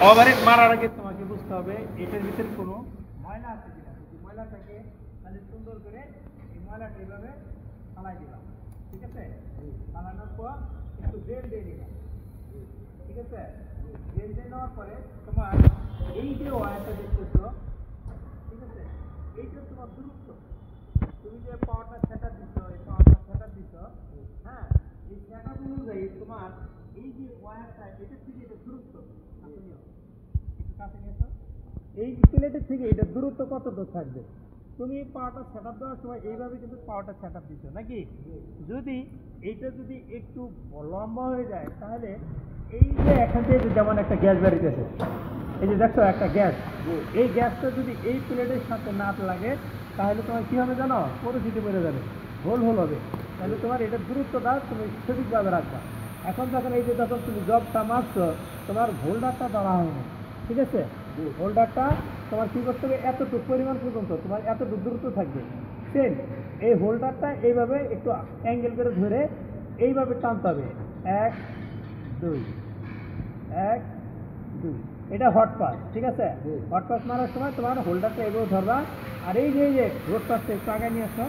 Overhead মারার আগে তোমাকে বুঝতে হবে এটার ভিতরে কোনো ময়লা আছে কিনা। যদি ময়লা থাকে তাহলে সুন্দর করে এই ময়লাটা এইভাবে ফালাই দিবা, ঠিক আছে? ফালানোর পর একটু জেল দিয়ে দিবা, ঠিক আছে? জেল দিয়ে নেওয়ার পরে তোমার এই যে ওয়্যারটা দেখতেছো, ঠিক আছে, এইটা তোমার দূরত্ব। তুমি যে পাওয়ারটা সেটআপ দিচ্ছ, এই পাওয়ারটা সেটআপ দিচ্ছ, হ্যাঁ, এই সেটআপ অনুযায়ী তোমার এই যে ওয়্যারটা এটা থেকে এটা দূরত্ব একটু কাছে নিয়েছো, এই প্লেটের থেকে এটা দূরত্ব কত দূর থাকবে। তুমি পাওয়ারটা সেটআপ দেওয়ার সময় এইভাবে কিন্তু পাওয়ারটা সেটআপ দিচ্ছ নাকি। যদি এইটা যদি একটু লম্বা হয়ে যায় তাহলে এই যে এখান থেকে যেমন একটা গ্যাস বেরিয়েছে, এই যে দেখছো একটা গ্যাস, এই গ্যাসটা যদি এই প্লেটের সাথে না লাগে তাহলে তোমার কি হবে জানো, পরিস্থিতি বেড়ে যাবে, হোল হবে। তাহলে তোমার এটা দূরত্বটা তুমি সঠিকভাবে রাখবা। এখন যখন এই যে যখন তুমি জবটা মারছো তোমার হোল্ডারটা ধরা হয়নি, ঠিক আছে? হোল্ডারটা তোমার কি করতে হবে, এতটুকু পরিমাণ পর্যন্ত তোমার এতটুকু দূরত্ব থাকবে। সেম এই হোল্ডারটা এইভাবে একটু অ্যাঙ্গেল করে ধরে এইভাবে টানতে হবে, 1 2 1 2। এটা হট পাস, ঠিক আছে? হট পাস মারার সময় তোমার হোল্ডারটা এভাবে ধরবা। আর এই যে রোড পাসটা একটু আগে নিয়ে আসো,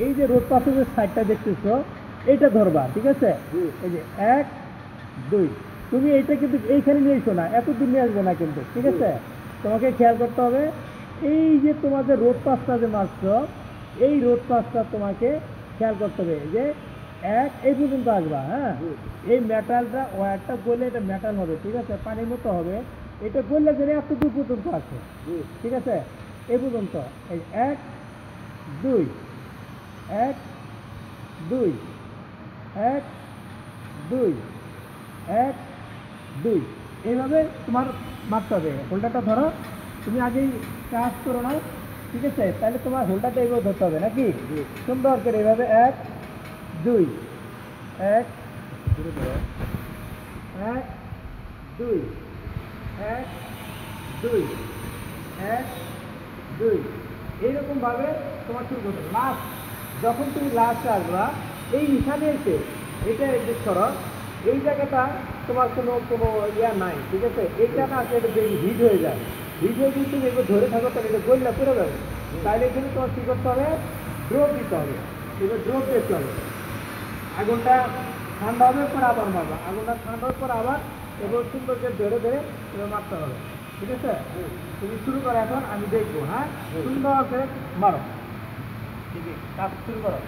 এই যে রোড পাসের যে সাইডটা দেখতেছো এইটা ধরবা, ঠিক আছে? এই যে 1 2, তুমি এইটা কিন্তু এইখানে নিয়ে এসো না, এত দূর নিয়ে আসবে না কিন্তু, ঠিক আছে? তোমাকে খেয়াল করতে হবে এই যে তোমার যে রোড পাসটা যে মারছো এই রোড পাসটা তোমাকে খেয়াল করতে হবে যে 1 এই পর্যন্ত আসবা। হ্যাঁ, এই মেটালটা ওয়্যারটা গলে এটা মেটাল হবে, ঠিক আছে? পানির মতো হবে, এটা গললে যেন এত দূর পর্যন্ত আসে, ঠিক আছে? এই পর্যন্ত এই 1 2 1 2 1 2 1 2, এইভাবে তোমার মারতে হবে। হোল্ডারটা ধরো, তুমি আগেই কাজ করো না, ঠিক আছে? তাহলে তোমার হোল্ডারটা এইভাবে ধরতে হবে নাকি, সুন্দর করে এইভাবে 1 2 1 1 2 1 2 1 2, এইরকম ভাবে তোমার শুরু করতে হবে। লাস্ট যখন তুমি লাস্টে আসবা এই নিশানে এসে এটা এডজাস্ট করো, এই জায়গাটা তোমার কোনো ইয়া নাই, ঠিক আছে? এইটা না আসলে এটা বেশি হিট হয়ে যায়, হিট হয়ে যদি তুমি এগুলো ধরে থাকো তাহলে এটা গল্লা পড়ে যাবে। তাহলে এখানে তোমার কী করতে হবে, ড্রপ দিতে হবে। এবার ড্রপ দিতে হবে, আগুনটা ঠান্ডা হবে পর আবার মারবা, আগুনটা ঠান্ডা হওয়ার পর আবার এবার সুন্দর করে ধরে এবার মারতে হবে, ঠিক আছে? তুমি শুরু করো এখন, আমি দেখবো। হ্যাঁ, সুন্দর করে মারো, ঠিক আছে? কাজ শুরু করো।